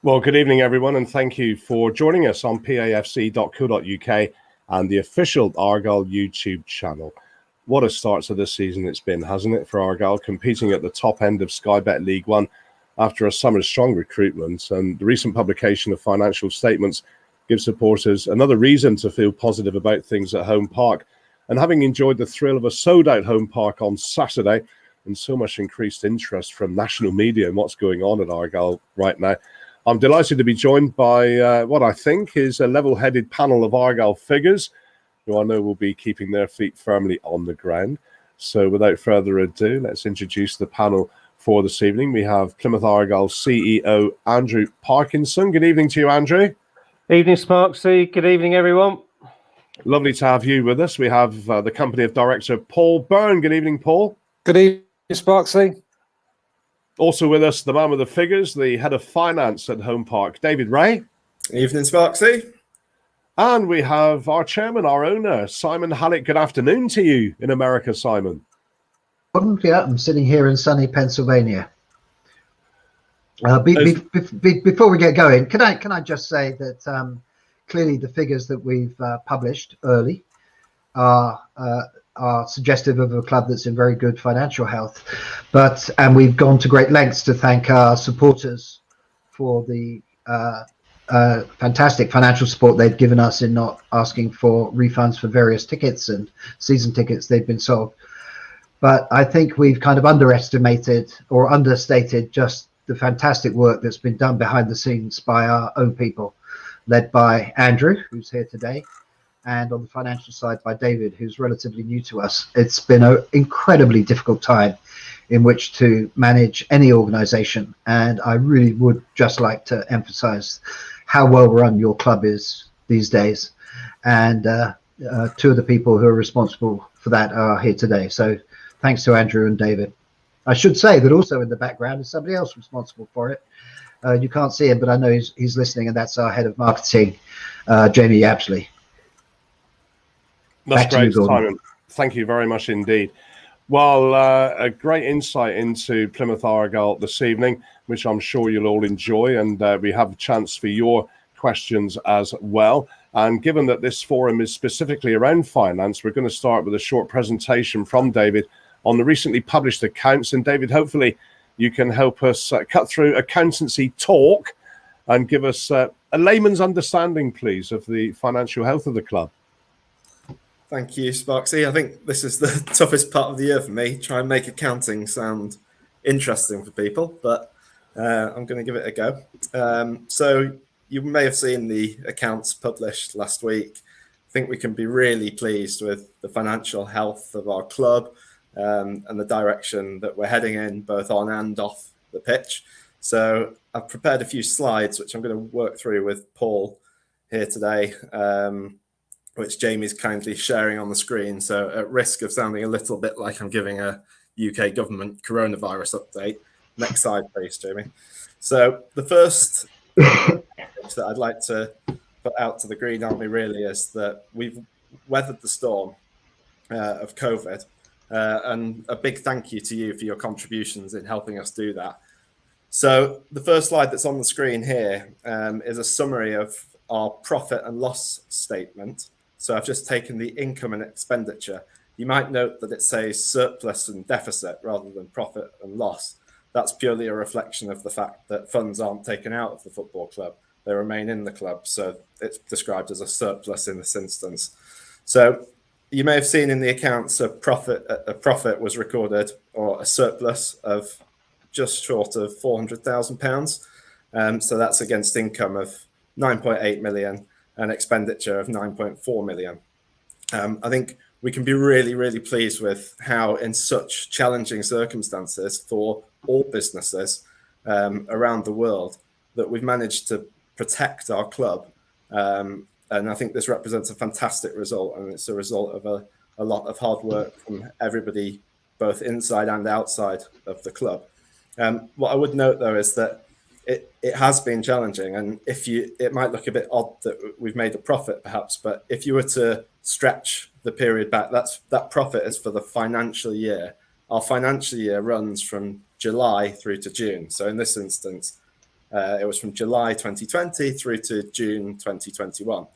Well, good evening, everyone, and thank you for joining us on pafc.co.uk and the official Argyle YouTube channel. What a start to this season it's been, hasn't it, for Argyle, competing at the top end of Sky Bet League One after a summer's strong recruitment. And the recent publication of financial statements gives supporters another reason to feel positive about things at Home Park. And having enjoyed the thrill of a sold-out Home Park on Saturday and so much increased interest from national media in what's going on at Argyle right now, I'm delighted to be joined by what I think is a level-headed panel of Argyle figures who I know will be keeping their feet firmly on the ground. So without further ado, let's introduce the panel for this evening. We have Plymouth Argyle CEO Andrew Parkinson. Good evening to you, Andrew. Evening, Sparksy. Good evening, everyone. Lovely to have you with us. We have the company of Director Paul Byrne. Good evening, Paul. Good evening, Sparksy. Also with us, the man with the figures, the head of finance at Home Park, David Ray. Evening, Sparksy. And we have our chairman, our owner, Simon Hallett. Good afternoon to you in America, Simon. Yeah, I'm sitting here in sunny Pennsylvania. Before we get going, can I just say that clearly the figures that we've published early are suggestive of a club that's in very good financial health, and we've gone to great lengths to thank our supporters for the fantastic financial support they've given us in not asking for refunds for various tickets and season tickets they've been sold. But I think we've kind of underestimated or understated just the fantastic work that's been done behind the scenes by our own people, led by Andrew, who's here today, and on the financial side by David, who's relatively new to us. It's been an incredibly difficult time in which to manage any organization, and I really would just like to emphasize how well run your club is these days, and two of the people who are responsible for that are here today. So thanks to Andrew and David. I should say that also in the background is somebody else responsible for it. You can't see him, but I know he's listening, and that's our head of marketing, Jamie Yapsley. That's great, Simon. Thank you very much indeed. Well, a great insight into Plymouth Argyle this evening, which I'm sure you'll all enjoy, and we have a chance for your questions as well. And given that this forum is specifically around finance, we're going to start with a short presentation from David on the recently published accounts. And David, hopefully you can help us cut through accountancy talk and give us a layman's understanding, please, of the financial health of the club. Thank you, Sparksy. I think this is the toughest part of the year for me, try and make accounting sound interesting for people, but I'm going to give it a go. So you may have seen the accounts published last week. I think we can be really pleased with the financial health of our club and the direction that we're heading in, both on and off the pitch. So I've prepared a few slides, which I'm going to work through with Paul here today, which Jamie's kindly sharing on the screen. So at risk of sounding a little bit like I'm giving a UK government coronavirus update, next slide, please, Jamie. So the first that I'd like to put out to the Green Army really is that we've weathered the storm of COVID, and a big thank you to you for your contributions in helping us do that. So the first slide that's on the screen here is a summary of our profit and loss statement. So I've just taken the income and expenditure. You might note that it says surplus and deficit rather than profit and loss. That's purely a reflection of the fact that funds aren't taken out of the football club. They remain in the club. So it's described as a surplus in this instance. So you may have seen in the accounts a profit was recorded, or a surplus of just short of £400,000. So that's against income of 9.8 million. An expenditure of 9.4 million. I think we can be really, really pleased with how in such challenging circumstances for all businesses around the world that we've managed to protect our club. And I think this represents a fantastic result, and it's a result of a lot of hard work from everybody, both inside and outside of the club. What I would note, though, is that it has been challenging, and it might look a bit odd that we've made a profit perhaps, but if you were to stretch the period back, that profit is for the financial year. Our financial year runs from July through to June. So in this instance, It was from July 2020 through to June 2021.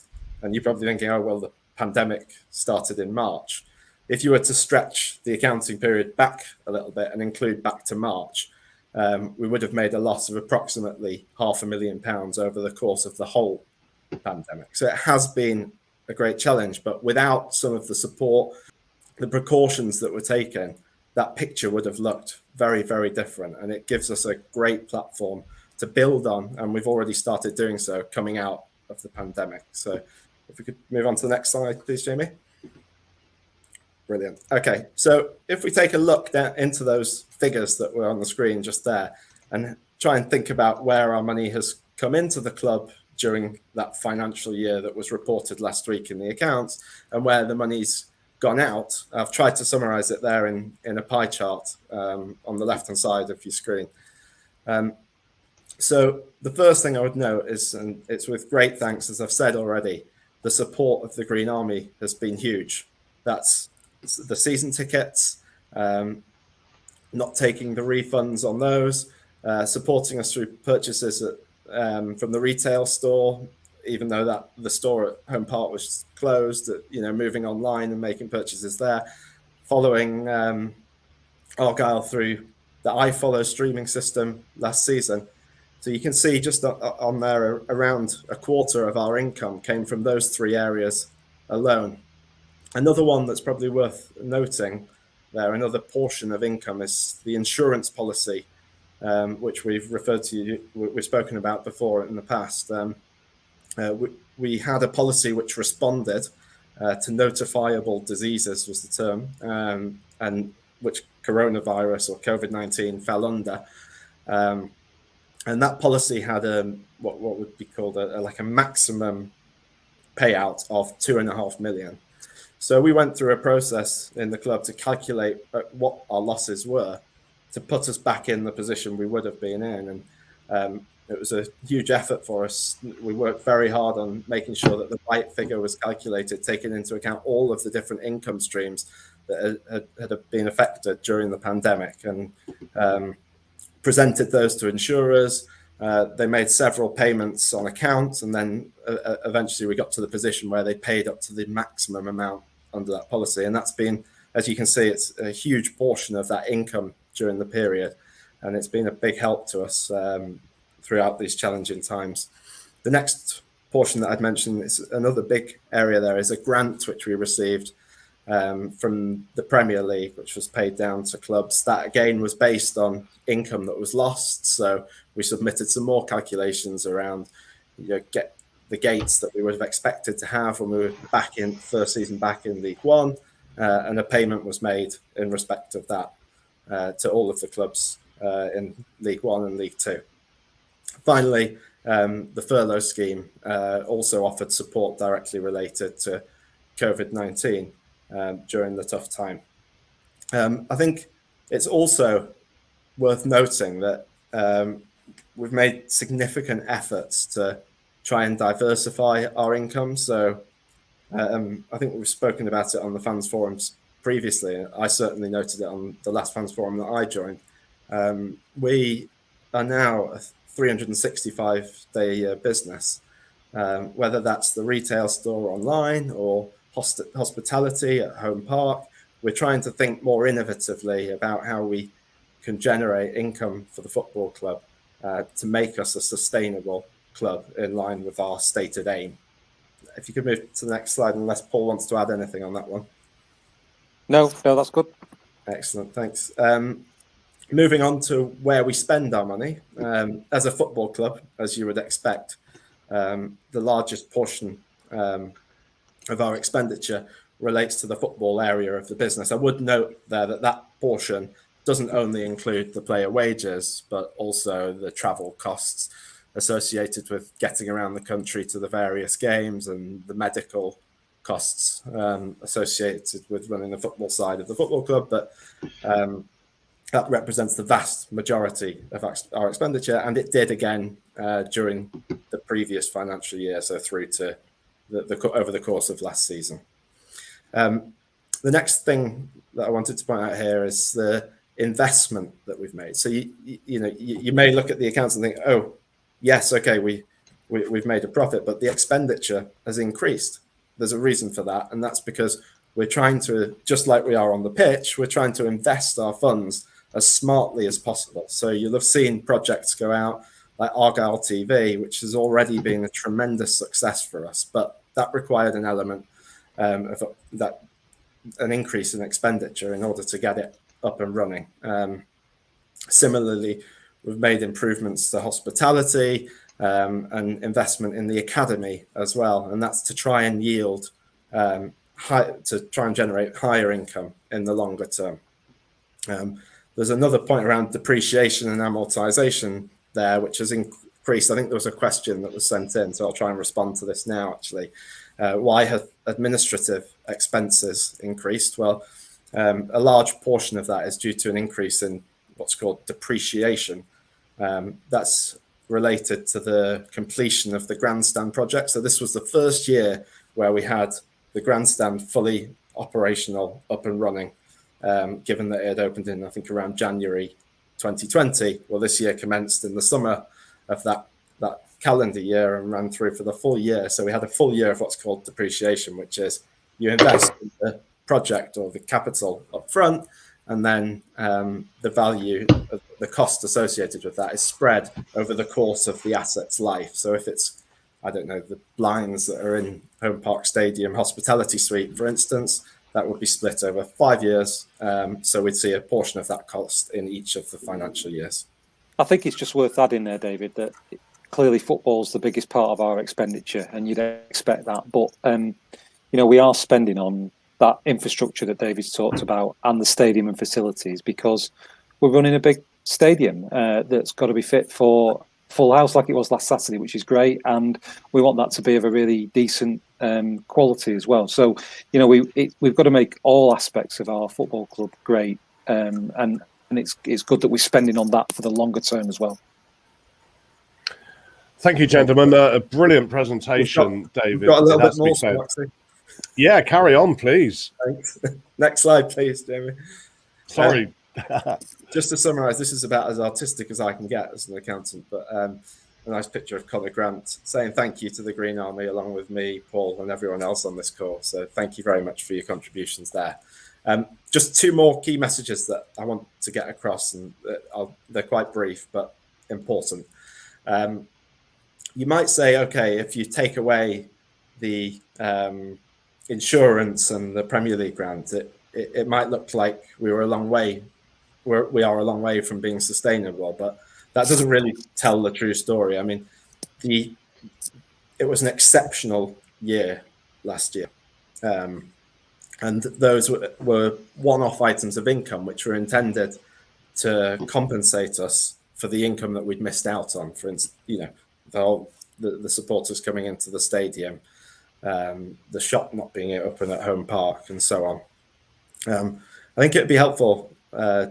And you're probably thinking, oh, well, the pandemic started in March. If you were to stretch the accounting period back a little bit and include back to March, we would have made a loss of approximately £500,000 over the course of the whole pandemic. So it has been a great challenge, but without some of the support, the precautions that were taken, that picture would have looked very, very different. And it gives us a great platform to build on. And we've already started doing so coming out of the pandemic. So if we could move on to the next slide, please, Jamie. Brilliant. Okay, so if we take a look down into those figures that were on the screen just there and try and think about where our money has come into the club during that financial year that was reported last week in the accounts and where the money's gone out, I've tried to summarize it there in a pie chart on the left-hand side of your screen. So the first thing I would note is, and it's with great thanks, as I've said already, the support of the Green Army has been huge. That's the season tickets, not taking the refunds on those, supporting us through purchases from the retail store, even though that the store at Home Park was closed, moving online and making purchases there, following Argyle through the iFollow streaming system last season. So you can see just on there, around a quarter of our income came from those three areas alone. Another one that's probably worth noting there, another portion of income, is the insurance policy, which we've spoken about before in the past. We had a policy which responded to notifiable diseases, was the term, and which coronavirus or COVID-19 fell under. And that policy had what would be called a maximum payout of £2.5 million. So we went through a process in the club to calculate what our losses were to put us back in the position we would have been in. And it was a huge effort for us. We worked very hard on making sure that the right figure was calculated, taking into account all of the different income streams that had been affected during the pandemic, and presented those to insurers. They made several payments on account, and then eventually we got to the position where they paid up to the maximum amount under that policy. And that's been, as you can see, it's a huge portion of that income during the period, and it's been a big help to us throughout these challenging times. The next portion that I'd mentioned is another big area. There is a grant which we received from the Premier League, which was paid down to clubs. That again was based on income that was lost. So we submitted some more calculations around, get the gates that we would have expected to have when we were back in first season back in League One, and a payment was made in respect of that to all of the clubs in League One and League Two. Finally, the furlough scheme also offered support directly related to COVID-19 during the tough time. I think it's also worth noting that we've made significant efforts to try and diversify our income. So I think we've spoken about it on the fans forums previously. I certainly noted it on the last fans forum that I joined. We are now a 365-day business, whether that's the retail store online or hospitality at Home Park. We're trying to think more innovatively about how we can generate income for the football club to make us a sustainable club in line with our stated aim. If you could move to the next slide, unless Paul wants to add anything on that one. No, that's good. Excellent, thanks. Moving on to where we spend our money. As a football club, as you would expect, the largest portion of our expenditure relates to the football area of the business. I would note there that portion doesn't only include the player wages, but also the travel costs associated with getting around the country to the various games and the medical costs associated with running the football side of the football club. But that represents the vast majority of our expenditure, and it did again during the previous financial year, so through to over the course of last season. The next thing that I wanted to point out here is the investment that we've made. So you may look at the accounts and think, oh, yes, okay, we've made a profit, but the expenditure has increased. There's a reason for that, and that's because we're trying to, just like we are on the pitch, we're trying to invest our funds as smartly as possible. So you'll have seen projects go out like Argyle TV, which has already been a tremendous success for us, but that required an element of that, an increase in expenditure in order to get it up and running. Similarly, we've made improvements to hospitality and investment in the academy as well, and that's to try and yield, to try and generate higher income in the longer term. There's another point around depreciation and amortization there, which has increased. I think there was a question that was sent in, so I'll try and respond to this now, actually. Why have administrative expenses increased? Well, a large portion of that is due to an increase in what's called depreciation. That's related to the completion of the Grandstand project. So this was the first year where we had the Grandstand fully operational, up and running, given that it had opened in, I think, around January 2020. Well, this year commenced in the summer of that calendar year and ran through for the full year. So we had a full year of what's called depreciation, which is you invest in the project or the capital up front, and then the value of the cost associated with that is spread over the course of the asset's life. So if it's, I don't know, the blinds that are in Home Park Stadium Hospitality Suite, for instance, that would be split over 5 years. So we'd see a portion of that cost in each of the financial years. I think it's just worth adding there, David, that clearly football's the biggest part of our expenditure, and you'd expect that. But, we are spending on that infrastructure that David's talked about and the stadium and facilities, because we're running a big stadium that's got to be fit for full house like it was last Saturday, which is great. And we want that to be of a really decent quality as well. So, we've got to make all aspects of our football club great. And it's good that we're spending on that for the longer term as well. Thank you, gentlemen. A brilliant presentation, David. We've got a little bit more. Yeah, carry on, please. Thanks. Next slide, please, Jamie. Sorry. Just to summarise, this is about as artistic as I can get as an accountant, but a nice picture of Conor Grant saying thank you to the Green Army, along with me, Paul, and everyone else on this call. So thank you very much for your contributions there. Just two more key messages that I want to get across, and they're quite brief but important. You might say, okay, if you take away the insurance and the Premier League grant, it might look like we are a long way from being sustainable, but that doesn't really tell the true story. I mean, it was an exceptional year last year, and those were one-off items of income which were intended to compensate us for the income that we'd missed out on. For instance, the supporters coming into the stadium, the shop not being open at Home Park, and so on. I think it'd be helpful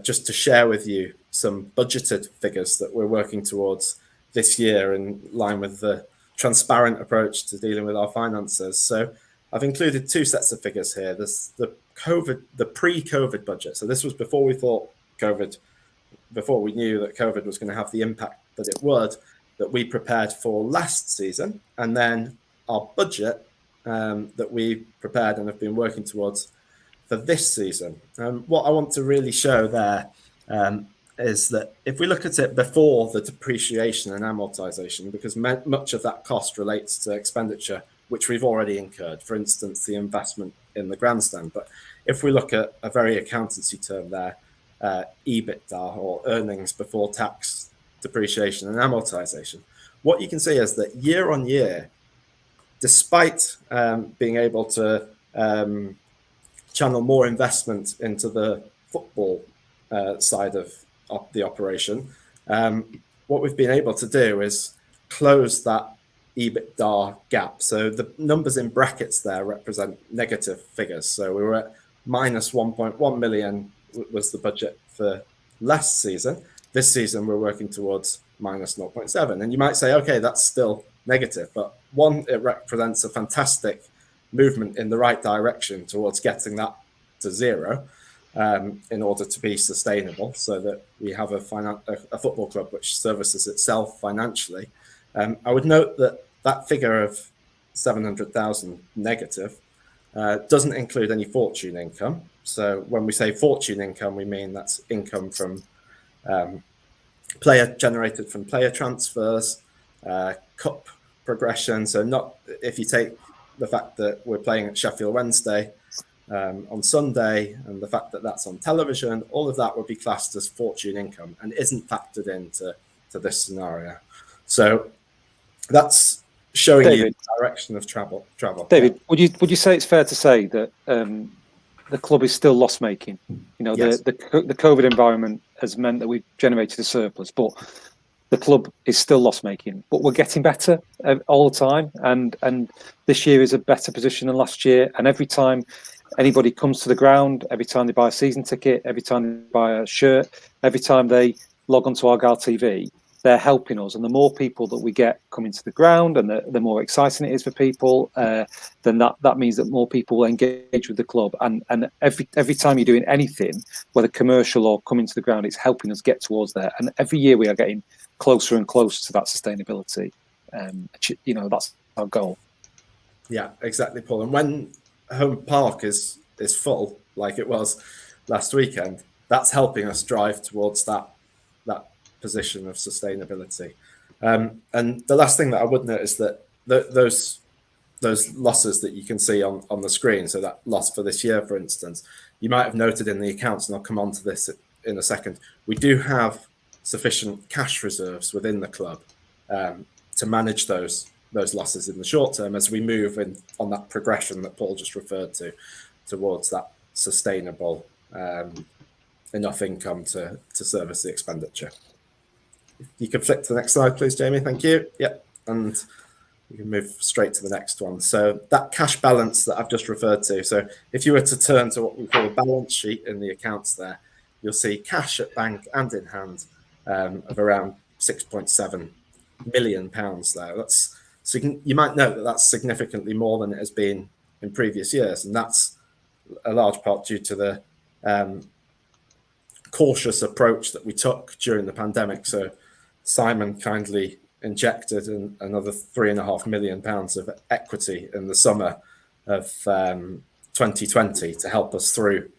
just to share with you some budgeted figures that we're working towards this year in line with the transparent approach to dealing with our finances. So I've included two sets of figures here. There's the pre-COVID budget. So this was before we thought COVID, before we knew that COVID was going to have the impact that it would, that we prepared for last season, and then our budget that we prepared and have been working towards for this season. What I want to really show there is that if we look at it before the depreciation and amortization, because much of that cost relates to expenditure which we've already incurred, for instance, the investment in the Grandstand. But if we look at a very accountancy term there, EBITDA, or earnings before tax, depreciation and amortization, what you can see is that year on year, despite being able to channel more investment into the football side of the operation, what we've been able to do is close that EBITDA gap. So the numbers in brackets there represent negative figures. So we were at minus 1.1 million was the budget for last season. This season, we're working towards minus 0.7. And you might say, okay, that's still negative. But one, it represents a fantastic movement in the right direction towards getting that to zero in order to be sustainable, so that we have a football club which services itself financially. I would note that that figure of 700,000 negative doesn't include any fortune income. So when we say fortune income, we mean that's income from player generated from player transfers, cup progression. So not if you take the fact that we're playing at Sheffield Wednesday on Sunday and the fact that that's on television, all of that would be classed as fortune income and isn't factored into this scenario. So that's showing David, you the direction of travel. David, would you say it's fair to say that the club is still loss making? You know, Yes. the COVID environment has meant that we've generated a surplus, but the club is still loss making. But we're getting better all the time, and this year is a better position than last year. And every time anybody comes to the ground, every time they buy a season ticket, every time they buy a shirt, every time they log onto Argyle TV, they're helping us. And the more people that we get coming to the ground, and the more exciting it is for people, then that means that more people will engage with the club. And every time you're doing anything, whether commercial or coming to the ground, it's helping us get towards there. And every year we are getting closer and closer to that sustainability. You know, that's our goal. Yeah, exactly, Paul. And when home park is full, like it was last weekend, that's helping us drive towards that position of sustainability. And the last thing that I would note is that those losses that you can see on the screen, so that loss for this year, for instance, you might have noted in the accounts, and I'll come on to this in a second, we do have sufficient cash reserves within the club to manage those losses in the short term as we move on that progression that Paul just referred to towards that sustainable enough income to service the expenditure. You can flick to the next slide, please, Jamie. Thank you. Yep. And we can move straight to the next one. So that cash balance that I've just referred to. So if you were to turn to what we call a balance sheet in the accounts there, you'll see cash at bank and in hand of around £6.7 million there. That's, so you might note that that's significantly more than it has been in previous years. And that's a large part due to the cautious approach that we took during the pandemic. So Simon kindly injected another £3.5 million of equity in the summer of 2020 to help us through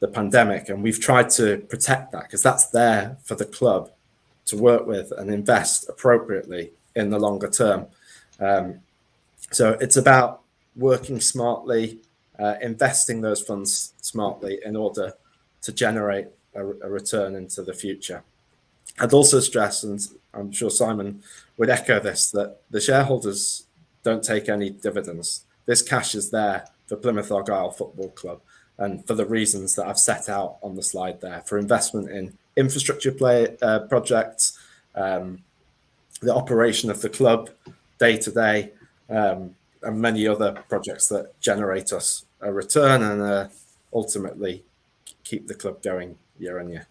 the pandemic. And we've tried to protect that because that's there for the club to work with and invest appropriately in the longer term. So it's about working smartly, investing those funds smartly in order to generate a return into the future. I'd also stress, and I'm sure Simon would echo this, that the shareholders don't take any dividends. This cash is there for Plymouth Argyle Football Club and for the reasons that I've set out on the slide there, for investment in infrastructure projects, the operation of the club day to day, and many other projects that generate us a return and ultimately keep the club going year on year.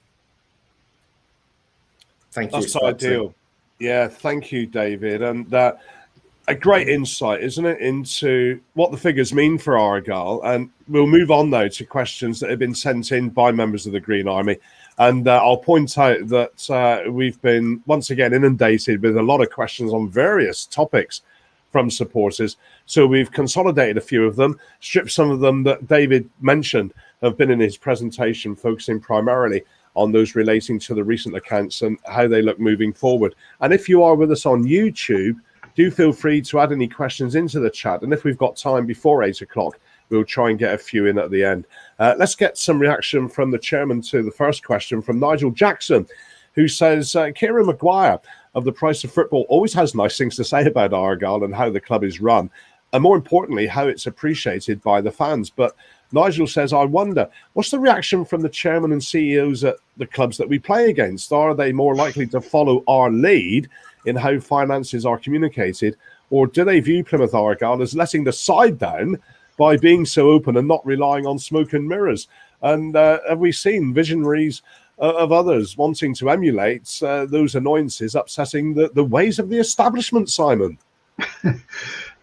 Thank you. That's ideal. Yeah, thank you, David. And a great insight, isn't it, into what the figures mean for Argyle. And we'll move on, though, to questions that have been sent in by members of the Green Army. And I'll point out that we've been, once again, inundated with a lot of questions on various topics from supporters. So we've consolidated a few of them, stripped some of them that David mentioned have been in his presentation, focusing primarily on those relating to the recent accounts and how they look moving forward. And if you are with us on YouTube, do feel free to add any questions into the chat. And if we've got time before 8 o'clock, we'll try and get a few in at the end. Let's get some reaction from the chairman to the first question from Nigel Jackson, who says, Kieran Maguire of The Price of Football always has nice things to say about Argyle and how the club is run, and more importantly, how it's appreciated by the fans. But Nigel says, I wonder, what's the reaction from the chairman and CEOs at the clubs that we play against? Are they more likely to follow our lead in how finances are communicated, or do they view Plymouth Argyle as letting the side down by being so open and not relying on smoke and mirrors? And have we seen visionaries of others wanting to emulate those annoyances, upsetting the ways of the establishment, Simon?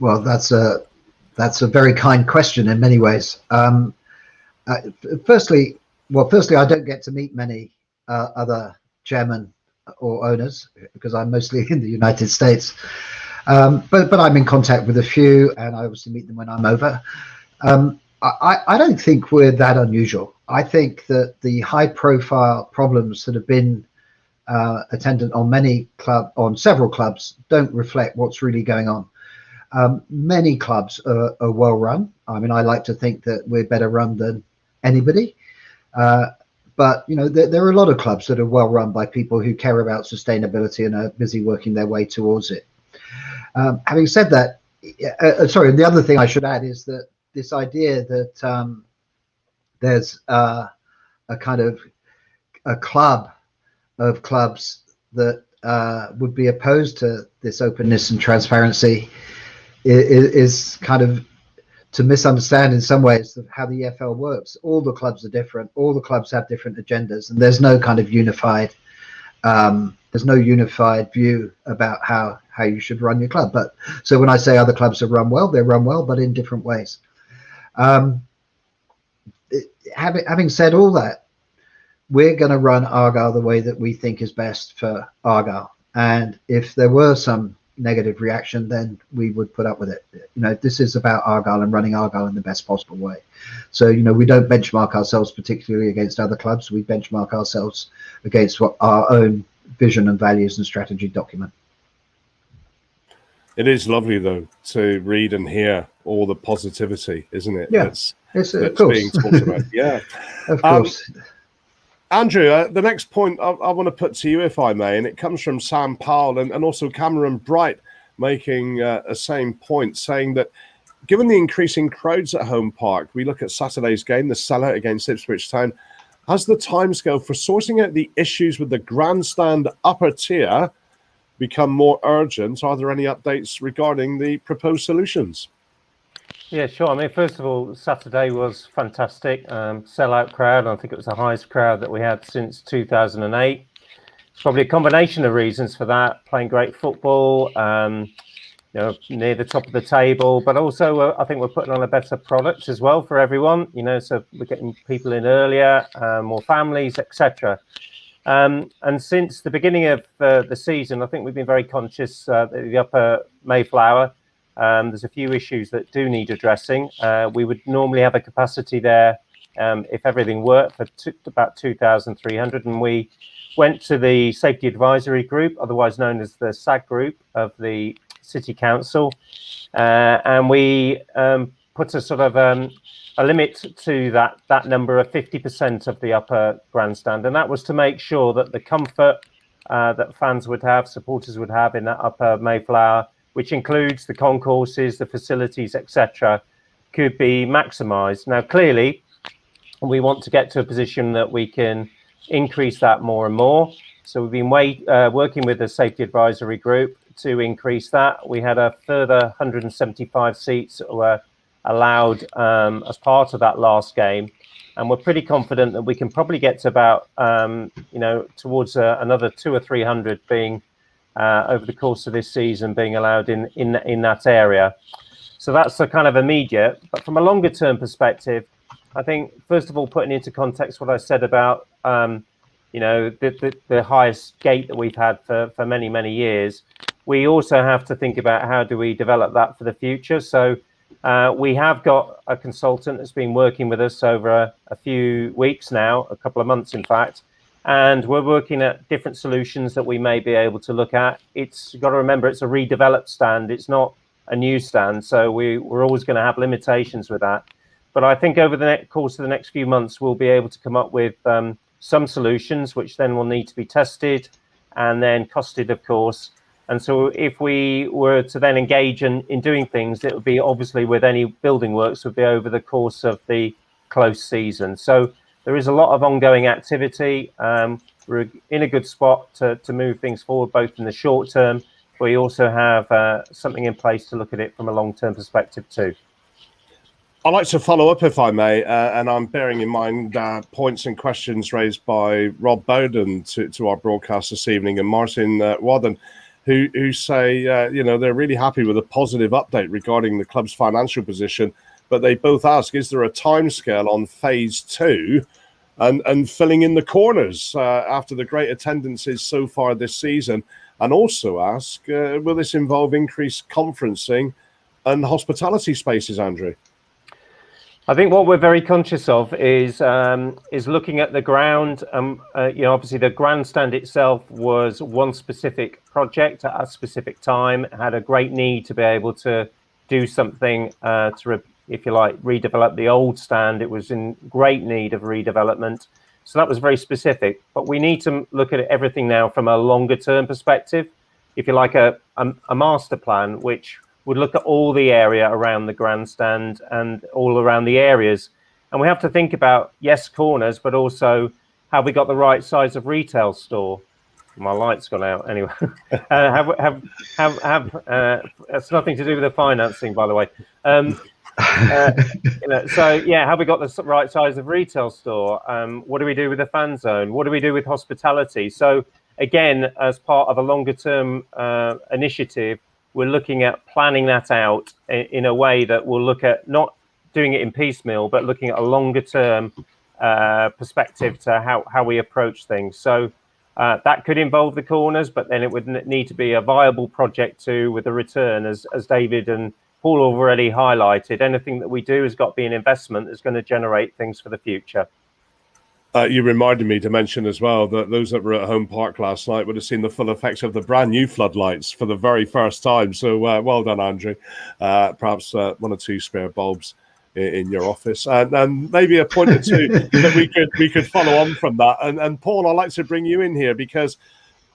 Well, that's a very kind question in many ways. Firstly, I don't get to meet many other chairmen or owners, because I'm mostly in the United States. But I'm in contact with a few, and I obviously meet them when I'm over. I don't think we're that unusual. I think that the high-profile problems that have been attendant on several clubs don't reflect what's really going on. Many clubs are well run. I mean, I like to think that we're better run than anybody. But there are a lot of clubs that are well run by people who care about sustainability and are busy working their way towards it. Having said that, sorry, the other thing I should add is that this idea that there's a kind of a club of clubs that would be opposed to this openness and transparency is kind of to misunderstand in some ways how the EFL works. All the clubs are different. All the clubs have different agendas, and there's no kind of unified view about how you should run your club. But so when I say other clubs have run well, they run well, but in different ways. Having said all that, we're going to run Argyle the way that we think is best for Argyle. And if there were some negative reaction, then we would put up with it. This is about Argyle and running Argyle in the best possible way. So, we don't benchmark ourselves particularly against other clubs. We benchmark ourselves against what our own vision and values and strategy document. It is lovely, though, to read and hear all the positivity, isn't it? Yeah, that's of course. Being talked about. Yeah, of course. Andrew, the next point I want to put to you, if I may, and it comes from Sam Powell and also Cameron Bright making a same point, saying that given the increasing crowds at Home Park, we look at Saturday's game, the sellout against Ipswich Town, has the timescale for sorting out the issues with the Grandstand upper tier become more urgent? Are there any updates regarding the proposed solutions? Yeah, sure. I mean, first of all, Saturday was fantastic. Sellout crowd. I think it was the highest crowd that we had since 2008. It's probably a combination of reasons for that. Playing great football, near the top of the table, but also I think we're putting on a better product as well for everyone. So we're getting people in earlier, more families, etc. And since the beginning of the season, I think we've been very conscious that the upper Mayflower. There's a few issues that do need addressing. We would normally have a capacity there if everything worked for about 2,300, and we went to the Safety Advisory Group, otherwise known as the SAG Group of the City Council, and we put a sort of a limit to that number of 50% of the upper grandstand, and that was to make sure that the comfort that fans would have, supporters would have in that upper Mayflower, which includes the concourses, the facilities, etc., could be maximised. Now, clearly, we want to get to a position that we can increase that more and more. So we've been working with the Safety Advisory Group to increase that. We had a further 175 seats were allowed as part of that last game. And we're pretty confident that we can probably get to about, towards another 200 or 300 being over the course of this season being allowed in that area. So that's the kind of immediate. But from a longer term perspective, I think, first of all, putting into context what I said about, the highest gate that we've had for many, many years, we also have to think about how do we develop that for the future. So we have got a consultant that's been working with us over a few weeks now, a couple of months, in fact, and we're working at different solutions that we may be able to look at. You've got to remember, it's a redeveloped stand. It's not a new stand. So we're always going to have limitations with that. But I think over the course of the next few months, we'll be able to come up with some solutions, which then will need to be tested and then costed, of course. And so if we were to then engage in doing things, it would be obviously with any building works would be over the course of the close season. So there is a lot of ongoing activity. We're in a good spot to move things forward, both in the short term, but we also have something in place to look at it from a long-term perspective too. I'd like to follow up, if I may, and I'm bearing in mind points and questions raised by Rob Bowden to our broadcast this evening and Martin Wadden, who say, they're really happy with a positive update regarding the club's financial position, but they both ask, is there a timescale on phase 2 and filling in the corners after the great attendances so far this season. And also ask, will this involve increased conferencing and hospitality spaces, Andrew? I think what we're very conscious of is looking at the ground. Obviously the grandstand itself was one specific project at a specific time. It had a great need to be able to do something if you like, redevelop the old stand. It was in great need of redevelopment. So that was very specific, but we need to look at everything now from a longer term perspective, if you like, a master plan, which would look at all the area around the grandstand and all around the areas. And we have to think about, yes, corners, but also have we got the right size of retail store? My light's gone out anyway. It's nothing to do with the financing, by the way. So yeah, have we got the right size of retail store? What do we do with the fan zone? What do we do with hospitality? So again, as part of a longer term initiative, we're looking at planning that out in a way that will look at not doing it in piecemeal, but looking at a longer term perspective to how we approach things. So that could involve the corners, but then it would need to be a viable project too, with a return, as David and Paul already highlighted. Anything that we do has got to be an investment that's going to generate things for the future. You reminded me to mention as well that those that were at Home Park last night would have seen the full effects of the brand new floodlights for the very first time. So well done, Andrew. Perhaps one or two spare bulbs in your office, and maybe a point or two that we could follow on from that. And Paul, I'd like to bring you in here, because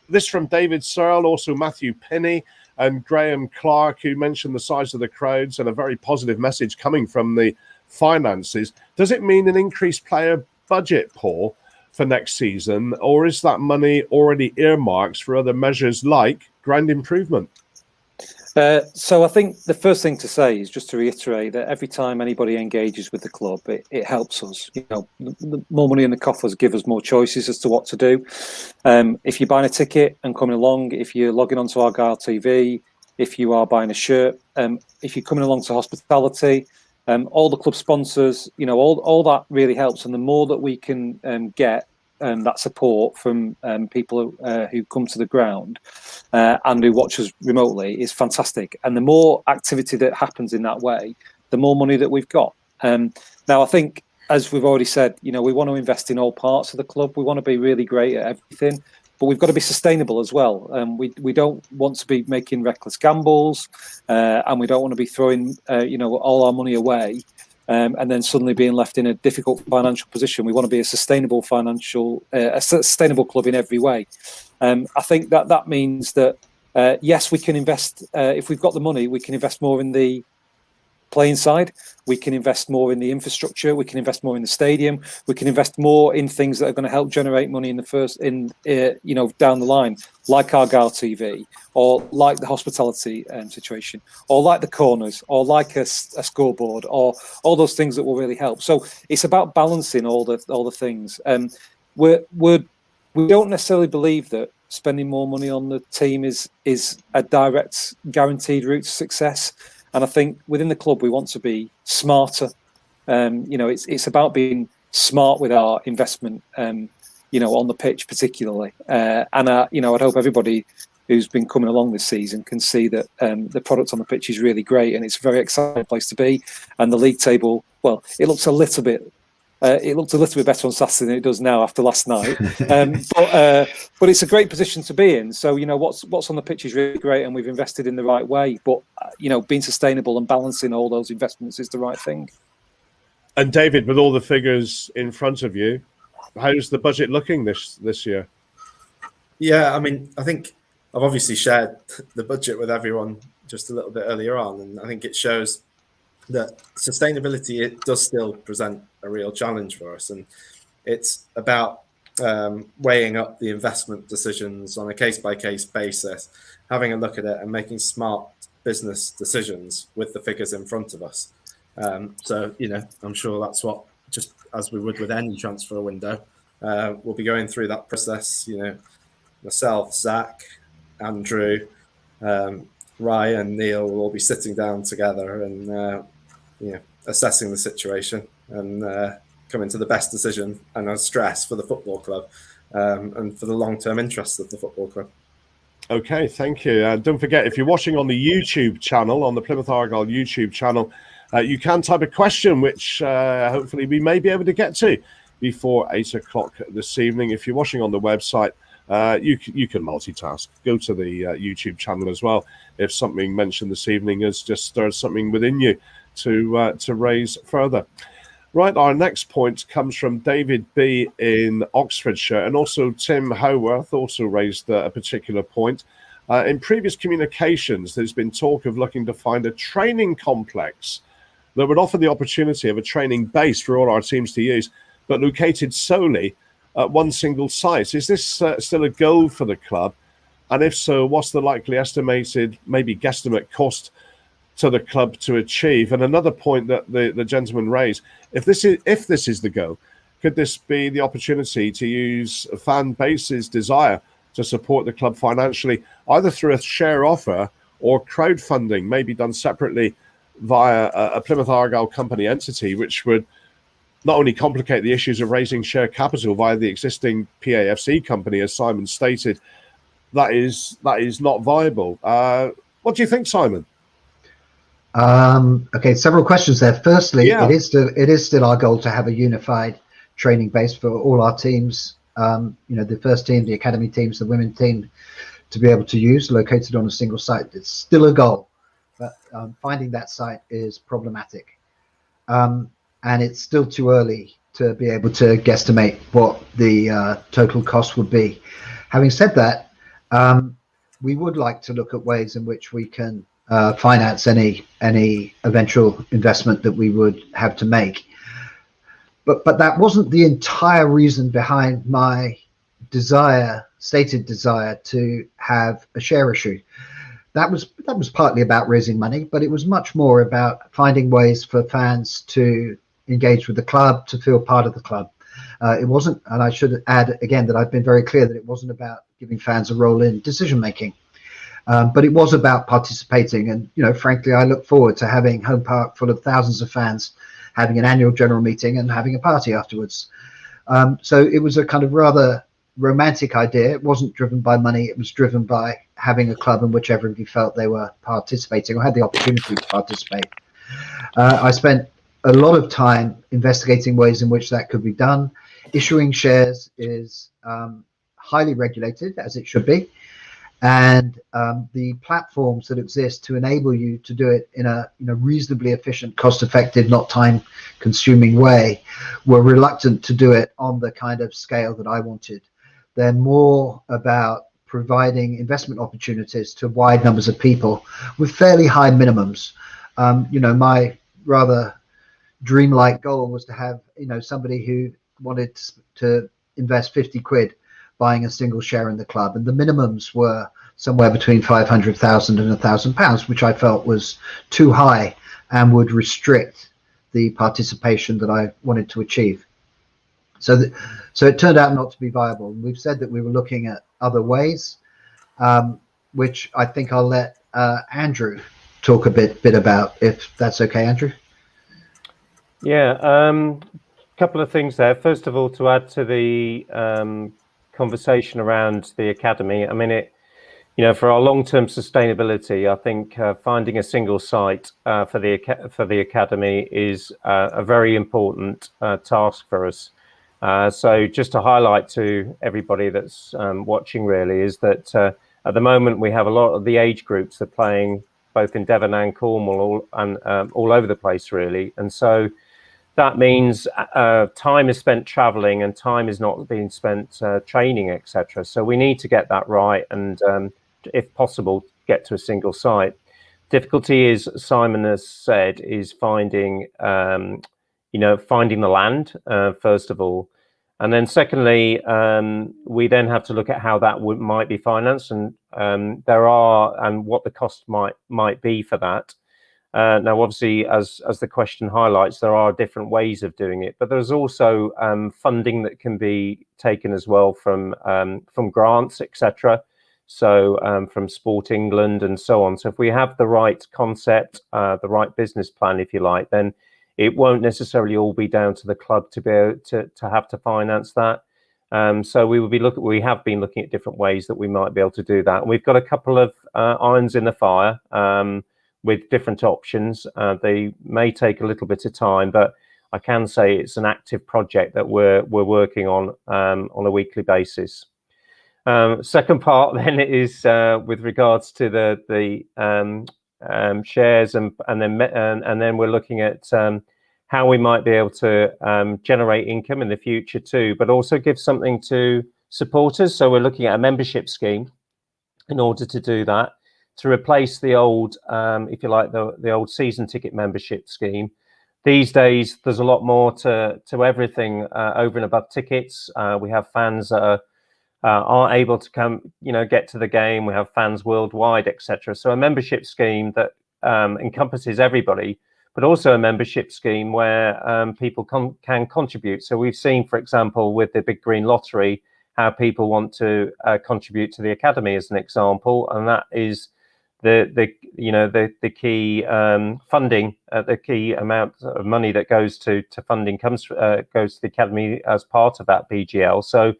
this from David Searle, also Matthew Pinney and Graham Clark, who mentioned the size of the crowds and a very positive message coming from the finances. Does it mean an increased player budget, Paul, for next season, or is that money already earmarked for other measures like ground improvement? So I think the first thing to say is just to reiterate that every time anybody engages with the club, it helps us. The more money in the coffers give us more choices as to what to do. If you're buying a ticket and coming along, if you're logging onto Argyle TV, if you are buying a shirt, if you're coming along to hospitality, all the club sponsors, all that really helps. And the more that we can get that support from people who come to the ground and who watch us remotely is fantastic. And the more activity that happens in that way, the more money that we've got. Now, I think, as we've already said, we want to invest in all parts of the club. We want to be really great at everything, but we've got to be sustainable as well. We don't want to be making reckless gambles, and we don't want to be throwing all our money away and then suddenly being left in a difficult financial position. We want to be a sustainable club in every way. I think that means that yes, we can invest. If we've got the money, we can invest more in the playing side. We can invest more in the infrastructure. We can invest more in the stadium. We can invest more in things that are going to help generate money down the line, like Argyle TV, or like the hospitality situation, or like the corners, or like a scoreboard, or all those things that will really help. So it's about balancing all the things. We don't necessarily believe that spending more money on the team is a direct guaranteed route to success. And I think within the club, we want to be smarter. It's about being smart with our investment, on the pitch particularly. And I'd hope everybody who's been coming along this season can see that the product on the pitch is really great, and it's a very exciting place to be. And the league table, well, it looks a little bit better on Saturday than it does now after last night. But it's a great position to be in. So, what's on the pitch is really great, and we've invested in the right way. But, being sustainable and balancing all those investments is the right thing. And David, with all the figures in front of you, how's the budget looking this year? Yeah, I think I've obviously shared the budget with everyone just a little bit earlier on, and I think it shows that sustainability, it does still present a real challenge for us, and it's about weighing up the investment decisions on a case-by-case basis, having a look at it and making smart business decisions with the figures in front of us. So, I'm sure that's what, just as we would with any transfer window, we'll be going through that process. Myself, Zach, Andrew, Ryan, Neil will all be sitting down together and assessing the situation and coming to the best decision and a stress for the football club and for the long-term interests of the football club. Okay, thank you. Don't forget, if you're watching on the YouTube channel, on the Plymouth Argyle YouTube channel, you can type a question, which hopefully we may be able to get to before 8 o'clock this evening. If you're watching on the website, you can multitask. Go to the YouTube channel as well. If something mentioned this evening has just stirred something within you to raise further. Right, our next point comes from David B. in Oxfordshire, and also Tim Howarth also raised a particular point. In previous communications, there's been talk of looking to find a training complex that would offer the opportunity of a training base for all our teams to use, but located solely at one single site. Is this still a goal for the club? And if so, what's the likely estimated, maybe guesstimate cost to the club to achieve? And another point that the gentleman raised, if this is the goal, could this be the opportunity to use fan base's desire to support the club financially, either through a share offer or crowdfunding, maybe done separately via a Plymouth Argyle company entity, which would not only complicate the issues of raising share capital via the existing PAFC company, as Simon stated, that is not viable. What do you think, Simon? Okay, several questions there. Firstly, Yeah. it is still our goal to have a unified training base for all our teams. The first team, the academy teams, the women team, to be able to use, located on a single site. It's still a goal, but finding that site is problematic, and it's still too early to be able to guesstimate what the total cost would be. Having said that, we would like to look at ways in which we can finance any eventual investment that we would have to make. But that wasn't the entire reason behind my stated desire to have a share issue. That was partly about raising money, but it was much more about finding ways for fans to engage with the club, to feel part of the club. It wasn't, and I should add again that I've been very clear that it wasn't about giving fans a role in decision making. But it was about participating, and frankly, I look forward to having Home Park full of thousands of fans, having an annual general meeting, and having a party afterwards. So it was a kind of rather romantic idea. It wasn't driven by money; it was driven by having a club in which everybody felt they were participating or had the opportunity to participate. I spent a lot of time investigating ways in which that could be done. Issuing shares is highly regulated, as it should be. And the platforms that exist to enable you to do it in a reasonably efficient, cost-effective, not time-consuming way were reluctant to do it on the kind of scale that I wanted. They're more about providing investment opportunities to wide numbers of people with fairly high minimums. My rather dreamlike goal was to have somebody who wanted to invest 50 quid buying a single share in the club, and the minimums were somewhere between 500,000 and £1,000, which I felt was too high and would restrict the participation that I wanted to achieve. So it turned out not to be viable. And we've said that we were looking at other ways, which I think I'll let Andrew talk a bit about, if that's okay, Andrew. Yeah, couple of things there. First of all, to add to the conversation around the academy, I mean, for our long-term sustainability, I think finding a single site for the academy is a very important task for us. So just to highlight to everybody that's watching, really, is that at the moment we have a lot of the age groups that are playing both in Devon and Cornwall all over the place, really, and so that means time is spent traveling and time is not being spent training, etc. So we need to get that right, and if possible, get to a single site. Difficulty is, Simon has said, is finding finding the land first of all, and then secondly, we then have to look at how that might be financed, and what the cost might be for that. Now, obviously, as the question highlights, there are different ways of doing it, but there's also funding that can be taken as well from grants, etc. So from Sport England and so on. So if we have the right concept, the right business plan, if you like, then it won't necessarily all be down to the club to be able to have to finance that. So we have been looking at different ways that we might be able to do that. And we've got a couple of irons in the fire with different options. They may take a little bit of time, but I can say it's an active project that we're working on a weekly basis. Second part then is with regards to the shares, and then we're looking at how we might be able to generate income in the future too, but also give something to supporters. So we're looking at a membership scheme in order to do that, to replace the old, if you like, the old season ticket membership scheme. These days, there's a lot more to everything over and above tickets. We have fans that aren't able to come, get to the game. We have fans worldwide, etc. So a membership scheme that encompasses everybody, but also a membership scheme where people can contribute. So we've seen, for example, with the Big Green Lottery, how people want to contribute to the academy as an example, and that is the key funding. The key amount of money that goes to funding goes to the academy as part of that BGL. So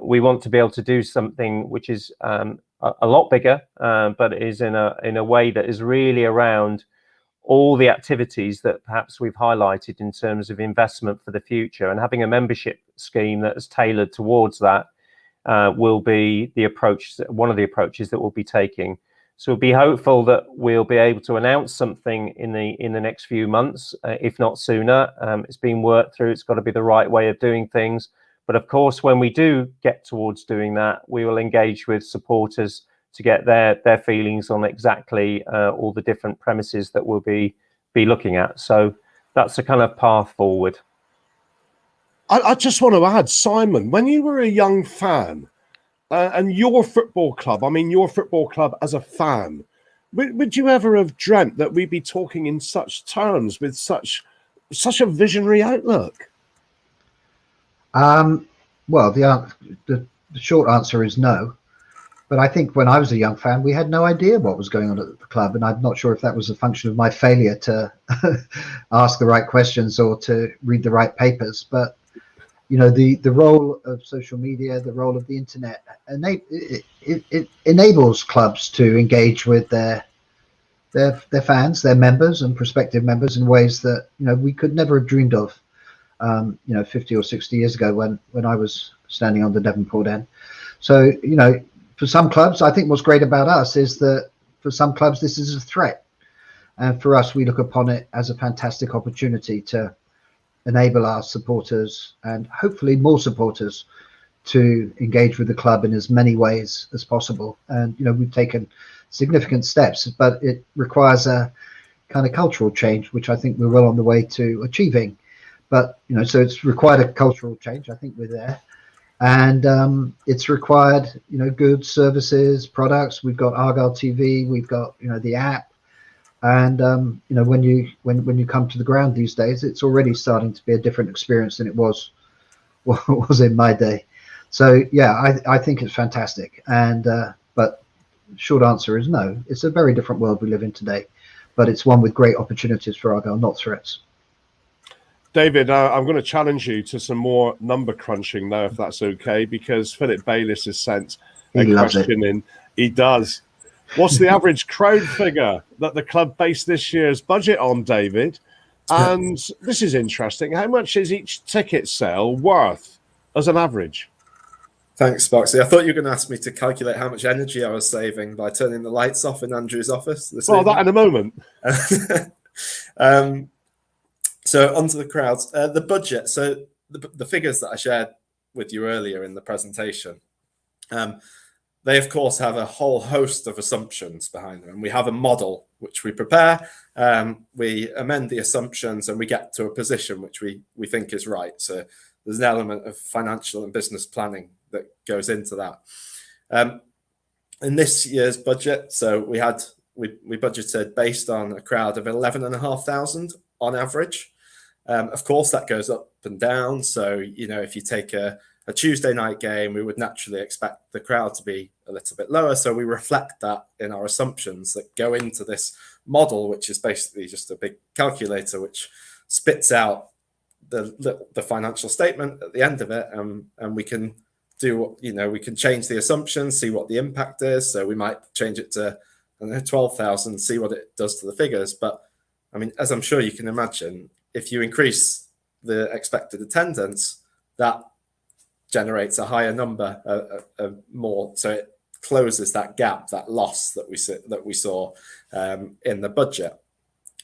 we want to be able to do something which is a lot bigger, but is in a way that is really around all the activities that perhaps we've highlighted in terms of investment for the future, and having a membership scheme that is tailored towards that will be one of the approaches that we'll be taking. So we'll be hopeful that we'll be able to announce something in the next few months, if not sooner. It's been worked through. It's got to be the right way of doing things. But of course, when we do get towards doing that, we will engage with supporters to get their feelings on exactly all the different premises that we'll be looking at. So that's a kind of path forward. I just want to add, Simon, when you were a young fan and your football club as a fan, would you ever have dreamt that we'd be talking in such terms with such a visionary outlook? Well, the short answer is no. But I think when I was a young fan, we had no idea what was going on at the club. And I'm not sure if that was a function of my failure to ask the right questions or to read the right papers. But, the role of social media, the role of the internet, it enables clubs to engage with their fans, their members and prospective members in ways that, we could never have dreamed of, 50 or 60 years ago when I was standing on the Devonport end. So, for some clubs, I think what's great about us is that for some clubs, this is a threat. And for us, we look upon it as a fantastic opportunity to enable our supporters and hopefully more supporters to engage with the club in as many ways as possible. And, we've taken significant steps, but it requires a kind of cultural change, which I think we're well on the way to achieving. But, so it's required a cultural change. I think we're there. And it's required, goods, services, products. We've got Argyle TV. We've got, the app. And, when you come to the ground these days, it's already starting to be a different experience than it was in my day. So, yeah, I think it's fantastic. And but short answer is no. It's a very different world we live in today, but it's one with great opportunities for Argyle, not threats. David, I'm going to challenge you to some more number crunching now, if that's okay, because Philip Bayliss has sent a question in. He does. What's the average crowd figure that the club based this year's budget on, David? And this is interesting. How much is each ticket sale worth as an average? Thanks, Boxy. I thought you were going to ask me to calculate how much energy I was saving by turning the lights off in Andrew's office. That in a moment. So onto the crowds, the budget. So the figures that I shared with you earlier in the presentation, they of course have a whole host of assumptions behind them. And we have a model which we prepare, we amend the assumptions, and we get to a position which we think is right. So there's an element of financial and business planning that goes into that. In this year's budget, so we budgeted based on a crowd of 11,500 on average. Of course, that goes up and down. So, if you take a a Tuesday night game, we would naturally expect the crowd to be a little bit lower. So we reflect that in our assumptions that go into this model, which is basically just a big calculator which spits out the financial statement at the end of it, and we can do, we can change the assumptions, see what the impact is. So we might change it to 12,000, see what it does to the figures. But I mean, as I'm sure you can imagine, if you increase the expected attendance, that generates a higher number, more, so it closes that gap, that loss that we saw in the budget.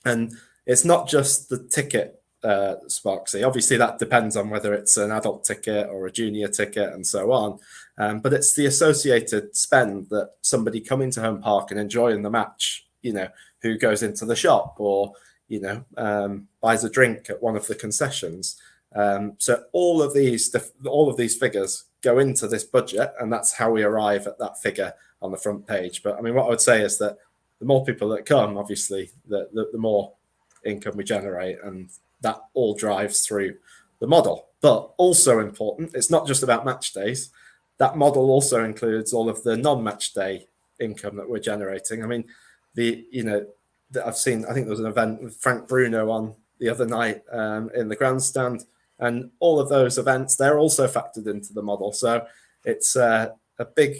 And it's not just the ticket, Sparksy. Obviously, that depends on whether it's an adult ticket or a junior ticket and so on. But it's the associated spend that somebody coming to Home Park and enjoying the match, who goes into the shop or, buys a drink at one of the concessions. So all of these figures go into this budget, and that's how we arrive at that figure on the front page. But I mean, what I would say is that the more people that come, obviously, the more income we generate, and that all drives through the model. But also important, it's not just about match days. That model also includes all of the non-match day income that we're generating. I mean, I've seen, I think there was an event with Frank Bruno on the other night in the Grandstand, and all of those events, they're also factored into the model. So it's a big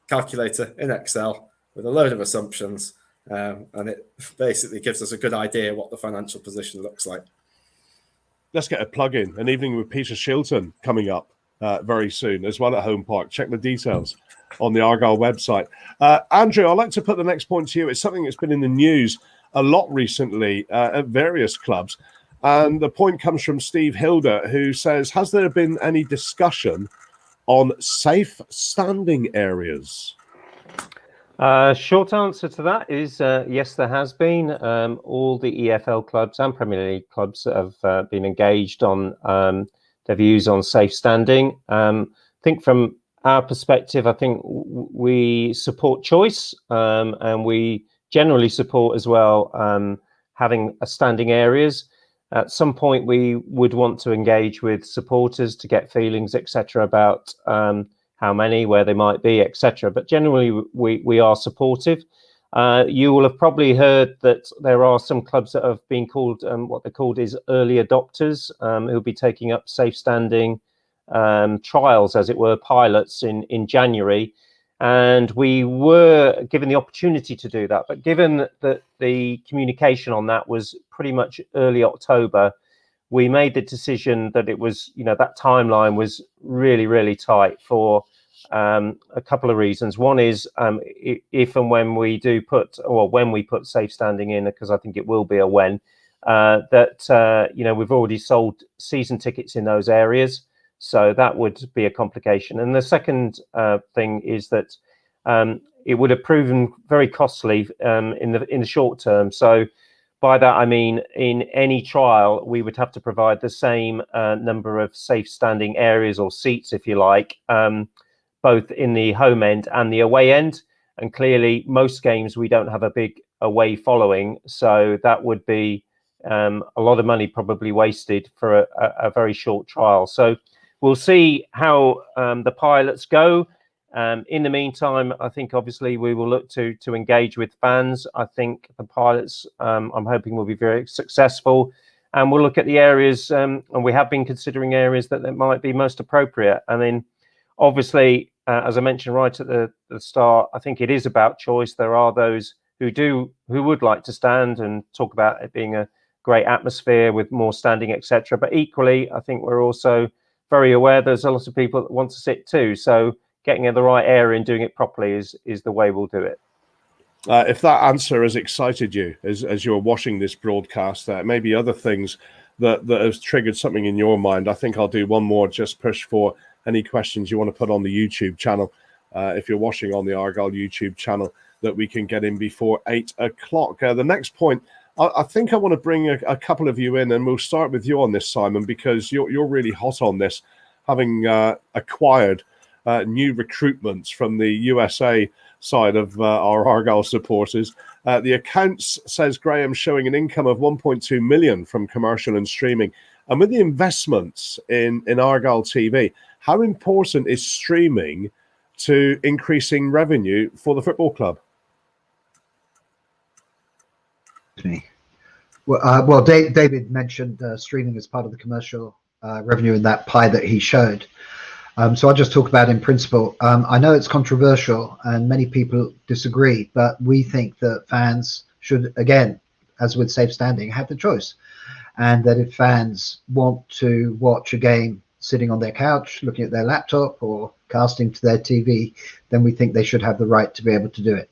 calculator in Excel with a load of assumptions, and it basically gives us a good idea what the financial position looks like. Let's get a plug in. An evening with Peter Shilton coming up very soon as well at Home Park. Check the details on the Argyle website. Andrew, I'd like to put the next point to you. It's something that's been in the news a lot recently at various clubs. And the point comes from Steve Hilder, who says, has there been any discussion on safe standing areas? Short answer to that is yes, there has been. All the EFL clubs and Premier League clubs have been engaged on their views on safe standing. I think from our perspective, I think we support choice, and we generally support as well having standing areas. At some point, we would want to engage with supporters to get feelings, etc., about how many, where they might be, etc. But generally, we are supportive. You will have probably heard that there are some clubs that have been called, what they're called is early adopters, who'll be taking up safe standing trials, as it were, pilots in January. And we were given the opportunity to do that. But given that the communication on that was pretty much early October, we made the decision that it was, that timeline was really, really tight for a couple of reasons. One is if and when we do put, or when we put safe standing in, because I think it will be a when, we've already sold season tickets in those areas. So that would be a complication. And the second thing is that it would have proven very costly in the short term. So by that, I mean, in any trial, we would have to provide the same number of safe standing areas or seats, if you like, both in the home end and the away end. And clearly, most games, we don't have a big away following. So that would be a lot of money probably wasted for a very short trial. So we'll see how the pilots go. In the meantime, I think obviously we will look to engage with fans. I think the pilots, I'm hoping, will be very successful. And we'll look at the areas, and we have been considering areas that might be most appropriate. I mean, obviously, as I mentioned right at the start, I think it is about choice. There are those who would like to stand and talk about it being a great atmosphere with more standing, etc. But equally, I think we're also very aware there's a lot of people that want to sit too. So getting in the right area and doing it properly is the way we'll do it. If that answer has excited you as you're watching this broadcast, maybe other things that has triggered something in your mind, I think I'll do one more, just push for any questions you want to put on the YouTube channel. If you're watching on the Argyle YouTube channel, that we can get in before 8 o'clock. The next point, I think I want to bring a couple of you in, and we'll start with you on this, Simon, because you're really hot on this, having acquired new recruitments from the USA side of our Argyle supporters. The accounts, says Graham, showing an income of 1.2 million from commercial and streaming And with the investments in Argyle TV, how important is streaming to increasing revenue for the football club? Well, David mentioned streaming as part of the commercial revenue in that pie that he showed. So I'll just talk about in principle. I know it's controversial and many people disagree, but we think that fans should, again, as with safe standing, have the choice. And that if fans want to watch a game sitting on their couch, looking at their laptop or casting to their TV, then we think they should have the right to be able to do it.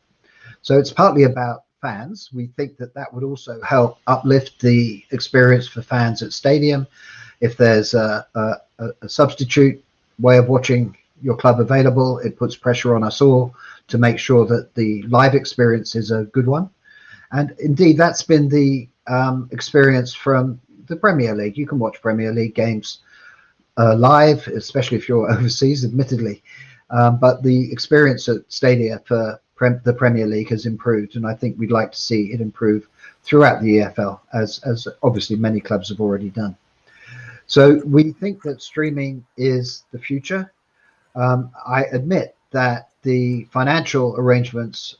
So it's partly about fans. We think that that would also help uplift the experience for fans at stadium. If there's a substitute way of watching your club available, it puts pressure on us all to make sure that the live experience is a good one. And indeed, that's been the experience from the Premier League. You can watch Premier League games live, especially if you're overseas, admittedly. But the experience at stadia for the Premier League has improved, and I think we'd like to see it improve throughout the EFL, as obviously many clubs have already done. So we think that streaming is the future. I admit that the financial arrangements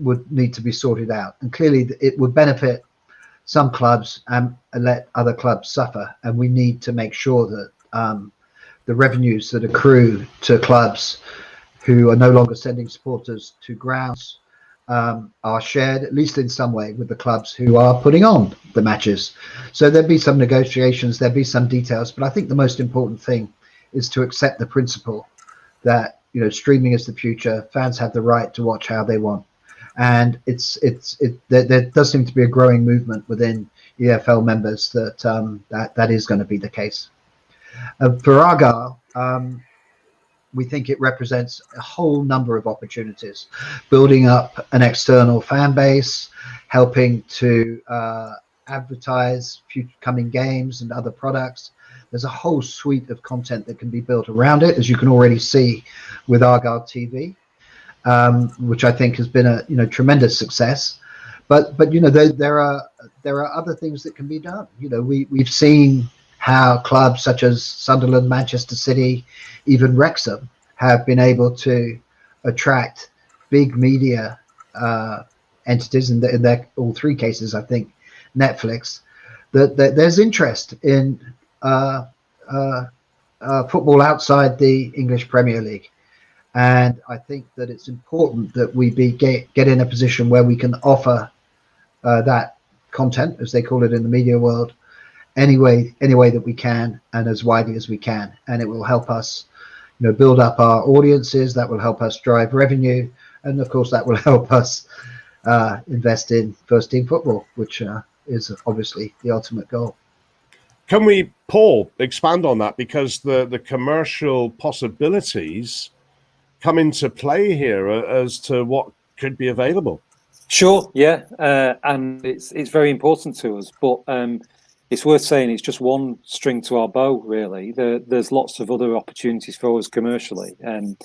would need to be sorted out, and clearly it would benefit some clubs and let other clubs suffer, and we need to make sure that the revenues that accrue to clubs who are no longer sending supporters to grounds are shared, at least in some way, with the clubs who are putting on the matches. So there'll be some negotiations, there'll be some details, but I think the most important thing is to accept the principle that, you know, streaming is the future. Fans have the right to watch how they want, and there does seem to be a growing movement within EFL members that is going to be the case. For Argyle, we think it represents a whole number of opportunities, building up an external fan base, helping to advertise future coming games and other products. There's a whole suite of content that can be built around it, as you can already see with Argyle TV, which I think has been a tremendous success. But there are other things that can be done. We've seen how clubs such as Sunderland, Manchester City, even Wrexham have been able to attract big media entities, in all three cases, I think, Netflix, that there's interest in football outside the English Premier League. And I think that it's important that we get in a position where we can offer that content, as they call it in the media world, any way that we can and as widely as we can. And it will help us build up our audiences. That will help us drive revenue, and of course that will help us invest in first team football, which is obviously the ultimate goal. Can we, Paul, expand on that, because the commercial possibilities come into play here as to what could be available? Sure, yeah, and it's very important to us, but it's worth saying it's just one string to our bow, really. There's lots of other opportunities for us commercially, and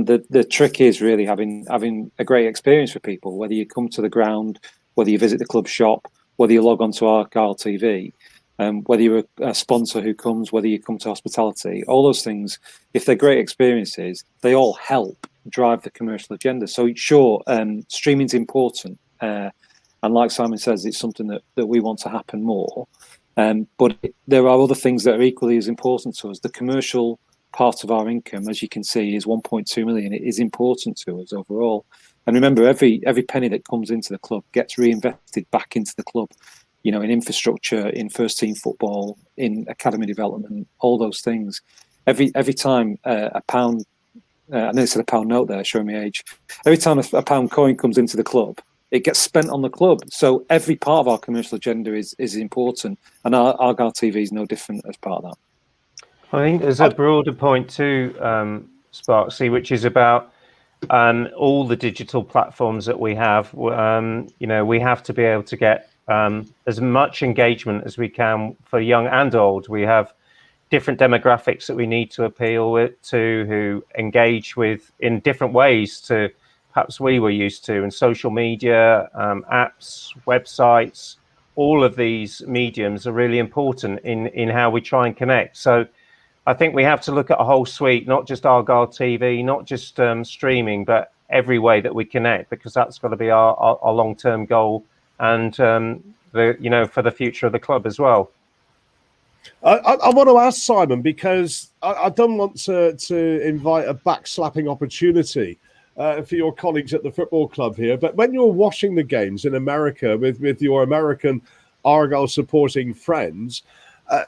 the trick is really having a great experience for people, whether you come to the ground, whether you visit the club shop, whether you log on to Argyle TV, whether you're a sponsor who comes, whether you come to hospitality, all those things, if they're great experiences, they all help drive the commercial agenda. So sure, streaming's important, and like Simon says, it's something that we want to happen more. But there are other things that are equally as important to us. The commercial part of our income, as you can see, is 1.2 million. It is important to us overall. And remember, every penny that comes into the club gets reinvested back into the club, in infrastructure, in first team football, in academy development, all those things. Every time a pound, I know it's a pound note there, showing me age. Every time a pound coin comes into the club, it gets spent on the club. So every part of our commercial agenda is important, and our Argyle TV is no different as part of that. I think there's a broader point too, Sparksy, which is about all the digital platforms that we have. We have to be able to get as much engagement as we can for young and old. We have different demographics that we need to appeal to, who engage with in different ways to perhaps we were used to, and social media, apps, websites, all of these mediums are really important in how we try and connect. So I think we have to look at a whole suite, not just Argyle TV, not just streaming, but every way that we connect, because that's got to be our long-term goal, and for the future of the club as well. I want to ask Simon, because I don't want to invite a backslapping opportunity for your colleagues at the football club here, but when you're watching the games in America with your American Argyle supporting friends,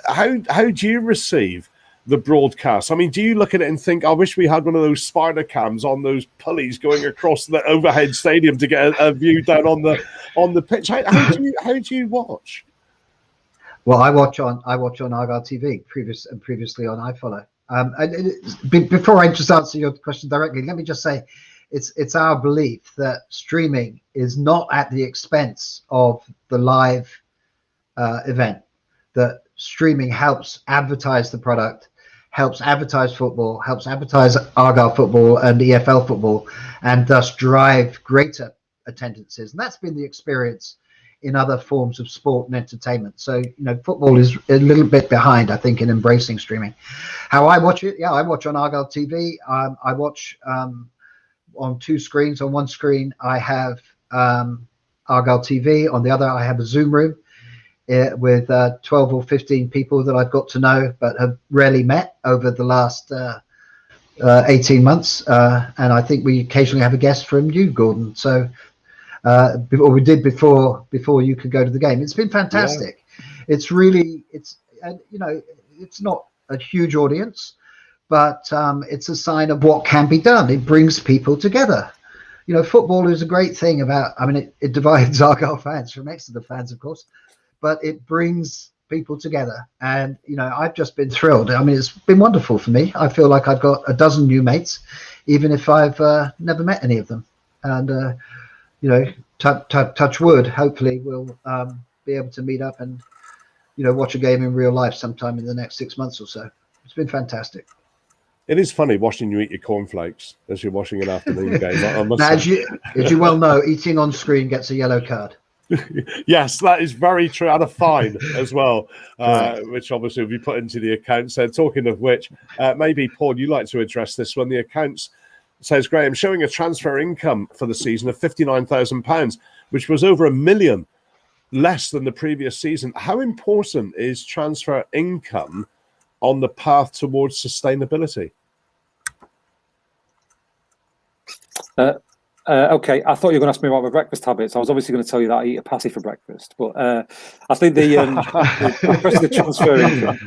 how do you receive the broadcast? I mean, do you look at it and think, I wish we had one of those spider cams on those pulleys going across the overhead stadium to get a view down on the pitch? How do you watch? Well, I watch on Argyle TV, previously on iFollow. Before I just answer your question directly, let me just say, it's our belief that streaming is not at the expense of the live event. That streaming helps advertise the product, helps advertise football, helps advertise Argyle football and EFL football, and thus drive greater attendances. And that's been the experience in other forms of sport and entertainment. So, football is a little bit behind, I think, in embracing streaming. How I watch it, I watch on Argyle TV. I watch on two screens. On one screen, I have Argyle TV. On the other, I have a Zoom room with 12 or 15 people that I've got to know but have rarely met over the last 18 months. And I think we occasionally have a guest from you, Gordon. So we did before you could go to the game. It's been fantastic. Yeah. It's not a huge audience, but it's a sign of what can be done. It brings people together. Football is a great thing it divides Argyle fans from Exeter fans, of course, but it brings people together. And, I've just been thrilled. It's been wonderful for me. I feel like I've got a dozen new mates, even if I've never met any of them. And, touch wood, hopefully we'll be able to meet up and, watch a game in real life sometime in the next 6 months or so. It's been fantastic. It is funny watching you eat your cornflakes as you're watching an afternoon game. Now, as you well know, eating on screen gets a yellow card. Yes, that is very true, and a fine as well, which obviously will be put into the accounts. So, talking of which, maybe Paul, you'd like to address this one. The accounts says Graham showing a transfer income for the season of £59,000, which was over £1 million less than the previous season. How important is transfer income on the path towards sustainability? Okay, I thought you were going to ask me about my breakfast habits. I was obviously going to tell you that I eat a patty for breakfast, but I think the question of transfer income.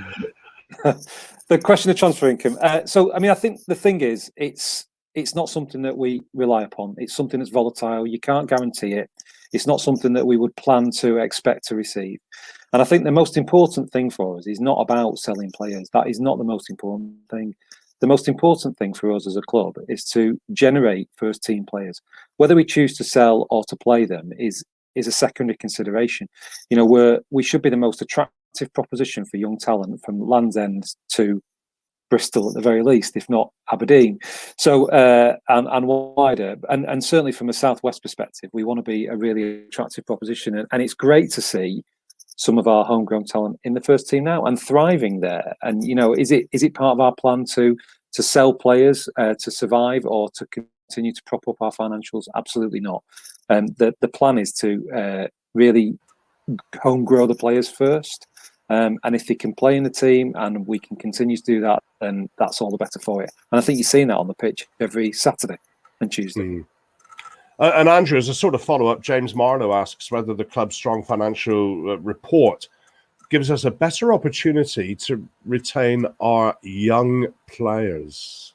The question of transfer income. I think the thing is, it's not something that we rely upon. It's something that's volatile. You can't guarantee it. It's not something that we would plan to expect to receive. And I think the most important thing for us is not about selling players. That is not the most important thing. The most important thing for us as a club is to generate first team players. Whether we choose to sell or to play them is a secondary consideration. We should be the most attractive proposition for young talent from Land's End to Bristol at the very least, if not Aberdeen. So and wider, and certainly from a Southwest perspective, we want to be a really attractive proposition. And it's great to see some of our homegrown talent in the first team now and thriving there. And is it part of our plan to sell players to survive or to continue to prop up our financials? Absolutely not. The plan is to really home grow the players first. And if they can play in the team and we can continue to do that, then that's all the better for it. And I think you're seeing that on the pitch every Saturday and Tuesday. Mm. And Andrew, as a sort of follow-up, James Marlowe asks whether the club's strong financial report gives us a better opportunity to retain our young players.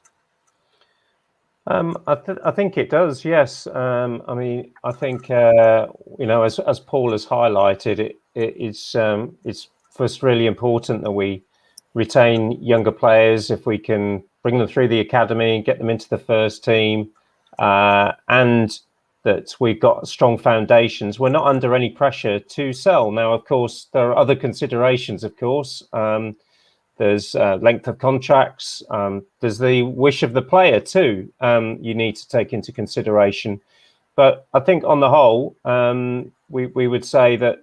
I think it does, yes. I think, as Paul has highlighted, it's first really important that we retain younger players if we can bring them through the academy, get them into the first team, and that we've got strong foundations. We're not under any pressure to sell. Now, of course, there are other considerations, of course. There's length of contracts. There's the wish of the player too. You need to take into consideration. But I think on the whole, we would say that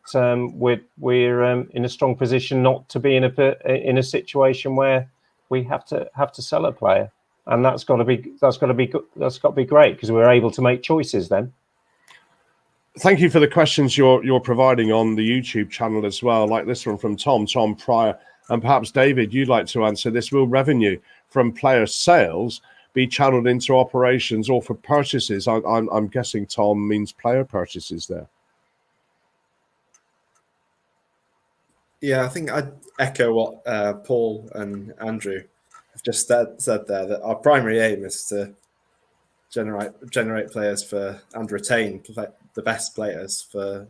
we're in a strong position not to be in a situation where we have to sell a player, and that's got to be great, because we're able to make choices then. Thank you for the questions you're providing on the YouTube channel as well, like this one from Tom Pryor, and perhaps David, you'd like to answer this. Will revenue from player sales be channeled into operations or for purchases? I'm guessing Tom means player purchases there. Yeah, I think I'd echo what Paul and Andrew have just said there, that our primary aim is to generate players for and retain the best players for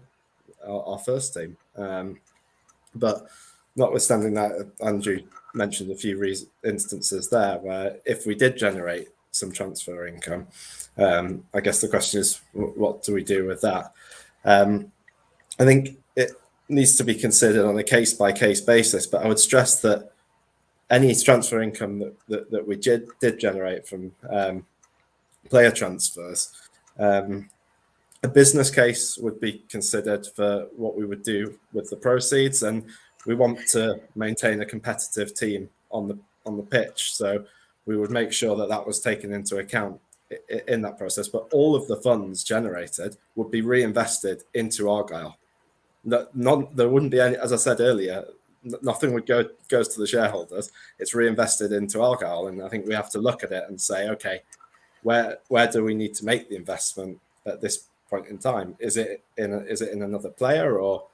our first team. But notwithstanding that, Andrew mentioned a few instances there where if we did generate some transfer income, I guess the question is, what do we do with that? I think it needs to be considered on a case-by-case basis, but I would stress that any transfer income that we did generate from player transfers, a business case would be considered for what we would do with the proceeds, and we want to maintain a competitive team on the pitch, so we would make sure that was taken into account in that process. But all of the funds generated would be reinvested into Argyle. There wouldn't be any, as I said earlier, nothing would goes to the shareholders. It's reinvested into Argyle, and I think we have to look at it and say, okay, where do we need to make the investment at this point in time? Is it in another player, or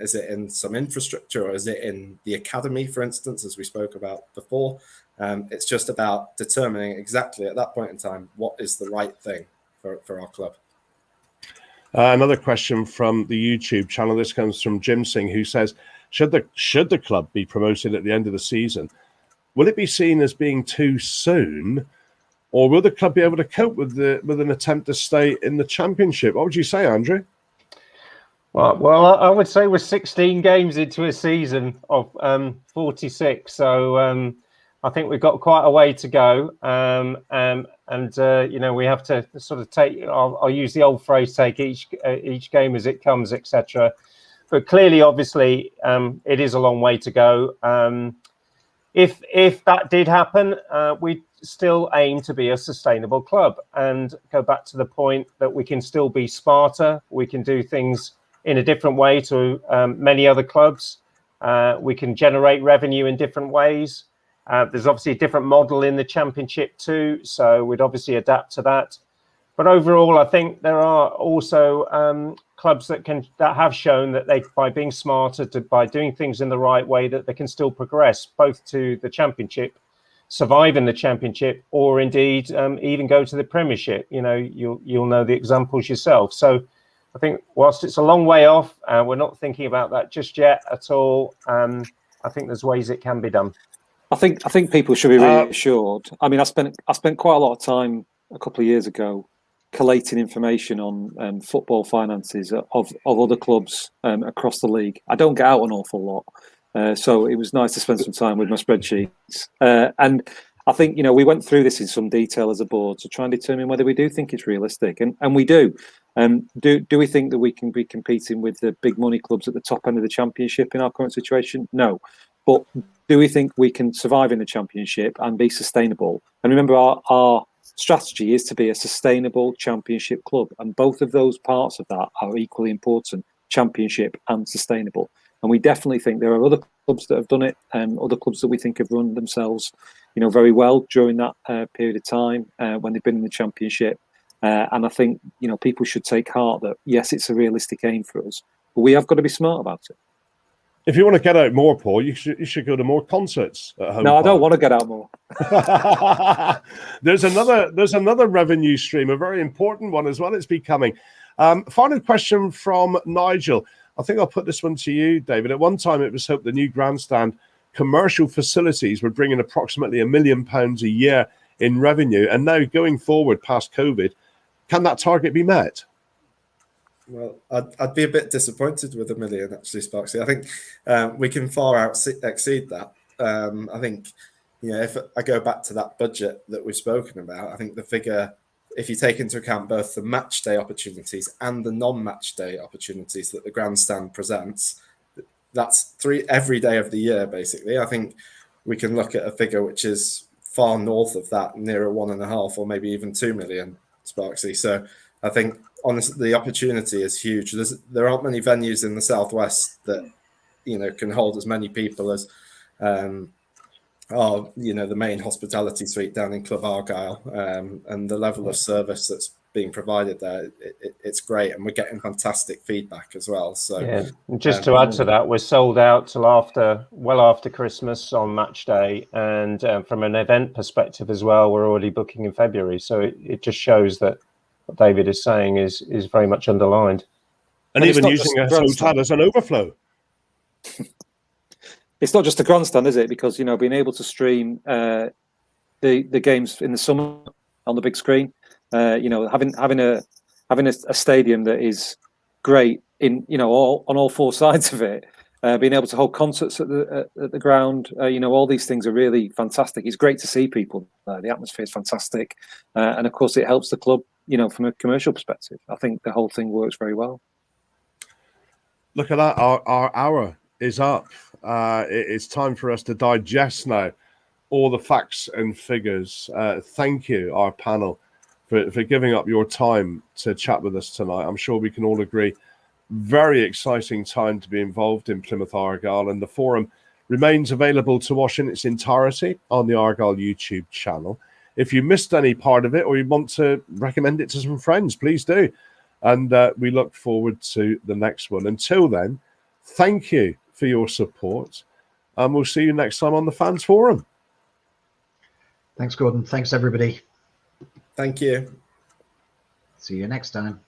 is it in some infrastructure, or is it in the academy, for instance, as we spoke about before? It's just about determining exactly at that point in time what is the right thing for our club. Another question from the YouTube channel. This comes from Jim Singh, who says, should the club be promoted at the end of the season? Will it be seen as being too soon, or will the club be able to cope with an attempt to stay in the Championship? What would you say, Andrew? Well, I would say we're 16 games into a season of 46, so I think we've got quite a way to go, and we have to sort of take. I'll use the old phrase: take each game as it comes, etc. But clearly, obviously, it is a long way to go. If that did happen, we still aim to be a sustainable club and go back to the point that we can still be smarter. We can do things in a different way to many other clubs. We can generate revenue in different ways. There's obviously a different model in the Championship too, so we'd obviously adapt to that. But overall, I think there are also clubs that have shown that they, by being smarter, by doing things in the right way, that they can still progress both to the Championship, survive in the Championship, or indeed even go to the Premiership. You'll know the examples yourself. So I think whilst it's a long way off, we're not thinking about that just yet at all. I think there's ways it can be done. I think people should be reassured. I mean, I spent quite a lot of time a couple of years ago collating information on football finances of other clubs across the league. I don't get out an awful lot, so it was nice to spend some time with my spreadsheets. And I think we went through this in some detail as a board to try and determine whether we do think it's realistic, and we do. Do we think that we can be competing with the big money clubs at the top end of the Championship in our current situation? No. But do we think we can survive in the Championship and be sustainable? And remember, our strategy is to be a sustainable Championship club. And both of those parts of that are equally important, Championship and sustainable. And we definitely think there are other clubs that have done it, and other clubs that we think have run themselves very well during that period of time when they've been in the Championship. And I think people should take heart that, yes, it's a realistic aim for us, but we have got to be smart about it. If you want to get out more, Paul, you should go to more concerts at home. No, I don't want to get out more. There's another revenue stream, a very important one as well. It's becoming. Final question from Nigel. I think I'll put this one to you, David. At one time, it was hoped the new Grandstand commercial facilities would bring in approximately £1 million a year in revenue. And now, going forward past COVID, can that target be met? Well, I'd be a bit disappointed with $1 million, actually, Sparksy. I think we can far exceed that. I think, if I go back to that budget that we've spoken about, I think the figure if you take into account both the match day opportunities and the non-match day opportunities that the Grandstand presents, that's 3 every day of the year, basically. I think we can look at a figure which is far north of that, nearer 1.5 or maybe even 2 million, Sparksy. So I think, honestly, the opportunity is huge. There aren't many venues in the Southwest that, can hold as many people as the main hospitality suite down in Club Argyle, and the level of service that's being provided there, it's great, and we're getting fantastic feedback as well. So yeah, just to add to that, we're sold out till well after Christmas on match day, and from an event perspective as well, we're already booking in February. So it just shows that what David is saying is very much underlined. And even using a hotel as an overflow. It's not just a grandstand, is it? Because being able to stream the games in the summer on the big screen, having a stadium that is great in on all 4 sides of it, being able to hold concerts at the ground, all these things are really fantastic. It's great to see people there. The atmosphere is fantastic, and of course it helps the club, from a commercial perspective. I think the whole thing works very well. Look at that! Our hour is up. It's time for us to digest now all the facts and figures. Thank you, our panel, for giving up your time to chat with us tonight. I'm sure we can all agree, very exciting time to be involved in Plymouth Argyle, and the forum remains available to watch in its entirety on the Argyle YouTube channel. If you missed any part of it or you want to recommend it to some friends, please do. And we look forward to the next one. Until then, thank you for your support, and we'll see you next time on the Fans Forum. Thanks, Gordon. Thanks, everybody. Thank you. See you next time.